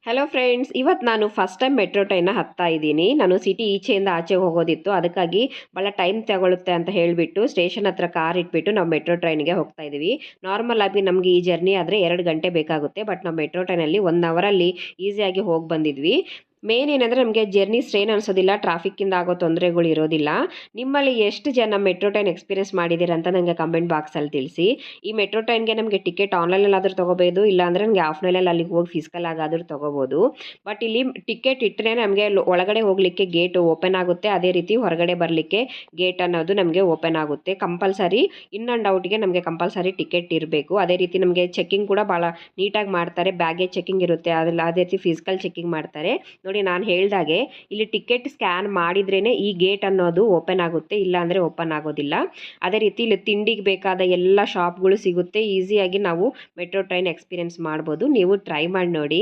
Hello friends, ಇವತ್ತು ನಾನು first time metro ಟ್ರೈನ್ನ ಹತ್ತಾ ಇದ್ದೀನಿ. ನಾನು ಸಿಟಿ ಈಚೆಯಿಂದ ಆಚೆ ಹೋಗೋದಿತ್ತು, ಅದಕ್ಕಾಗಿ ಭಾಳ ಟೈಮ್ ತಗೊಳುತ್ತೆ ಅಂತ ಹೇಳಿಬಿಟ್ಟು ಸ್ಟೇಷನ್ ಹತ್ರ ಕಾರ್ ಇಟ್ಬಿಟ್ಟು ನಾವು ಮೆಟ್ರೋ ಟ್ರೈನ್ಗೆ ಹೋಗ್ತಾ ಇದ್ದೀವಿ. ನಾರ್ಮಲ್ ಆಗಿ ನಮಗೆ ಈ ಜರ್ನಿ ಆದರೆ 2 ಗಂಟೆ ಬೇಕಾಗುತ್ತೆ, ಬಟ್ ನಾವು ಮೆಟ್ರೋ ಟ್ರೈನಲ್ಲಿ 1 ಅವರಲ್ಲಿ ಈಸಿಯಾಗಿ ಹೋಗಿ ಬಂದಿದ್ವಿ. ಮೇನ್ ಏನಂದರೆ ನಮಗೆ ಜರ್ನಿ ಸ್ಟ್ರೇನ್ ಅನಿಸೋದಿಲ್ಲ, ಟ್ರಾಫಿಕ್ಕಿಂದ ಆಗೋ ತೊಂದರೆಗಳು ಇರೋದಿಲ್ಲ. ನಿಮ್ಮಲ್ಲಿ ಎಷ್ಟು ಜನ ಮೆಟ್ರೋ ಟ್ರೈನ್ ಎಕ್ಸ್ಪೀರಿಯನ್ಸ್ ಮಾಡಿದ್ದೀರಾ ಅಂತ ನನಗೆ ಕಮೆಂಟ್ ಬಾಕ್ಸಲ್ಲಿ ತಿಳಿಸಿ. ಈ ಮೆಟ್ರೋ ಟ್ರೈನ್ಗೆ ನಮಗೆ ಟಿಕೆಟ್ ಆನ್ಲೈನಲ್ಲಾದರೂ ತೊಗೋಬೋದು, ಇಲ್ಲಾಂದರೆ ನನಗೆ ಆಫ್ಲೈನಲ್ಲಿ ಅಲ್ಲಿಗೆ ಹೋಗಿ ಫಿಸಿಕಲ್ ಆಗಾದರೂ ತೊಗೋಬೋದು. ಬಟ್ ಇಲ್ಲಿ ಟಿಕೆಟ್ ಇಟ್ಟರೆ ನಮಗೆ ಒಳಗಡೆ ಹೋಗಲಿಕ್ಕೆ ಗೇಟ್ ಓಪನ್ ಆಗುತ್ತೆ, ಅದೇ ರೀತಿ ಹೊರಗಡೆ ಬರಲಿಕ್ಕೆ ಗೇಟ್ ಅನ್ನೋದು ನಮಗೆ ಓಪನ್ ಆಗುತ್ತೆ. ಕಂಪಲ್ಸರಿ ಇನ್ ಆ್ಯಂಡ್ ಔಟ್ಗೆ ನಮಗೆ ಕಂಪಲ್ಸರಿ ಟಿಕೆಟ್ ಇರಬೇಕು. ಅದೇ ರೀತಿ ನಮಗೆ ಚೆಕಿಂಗ್ ಕೂಡ ಭಾಳ ನೀಟಾಗಿ ಮಾಡ್ತಾರೆ. ಬ್ಯಾಗೇಜ್ ಚೆಕಿಂಗ್ ಇರುತ್ತೆ, ಅದೇ ರೀತಿ ಫಿಸಿಕಲ್ ಚೆಕಿಂಗ್ ಮಾಡ್ತಾರೆ. ನೋಡಿ, ನಾನು ಹೇಳ್ದಾಗೆ ಇಲ್ಲಿ ಟಿಕೆಟ್ ಸ್ಕ್ಯಾನ್ ಮಾಡಿದ್ರೇ ಈ ಗೇಟ್ ಅನ್ನೋದು ಓಪನ್ ಆಗುತ್ತೆ, ಇಲ್ಲ ಅಂದರೆ ಓಪನ್ ಆಗೋದಿಲ್ಲ. ಅದೇ ರೀತಿ ಇಲ್ಲಿ ತಿಂಡಿಗೆ ಬೇಕಾದ ಎಲ್ಲ ಶಾಪ್ಗಳು ಸಿಗುತ್ತೆ. ಈಸಿಯಾಗಿ ನಾವು ಮೆಟ್ರೋ ಟ್ರೈನ್ ಎಕ್ಸ್ಪೀರಿಯನ್ಸ್ ಮಾಡ್ಬೋದು. ನೀವು ಟ್ರೈ ಮಾಡಿ ನೋಡಿ.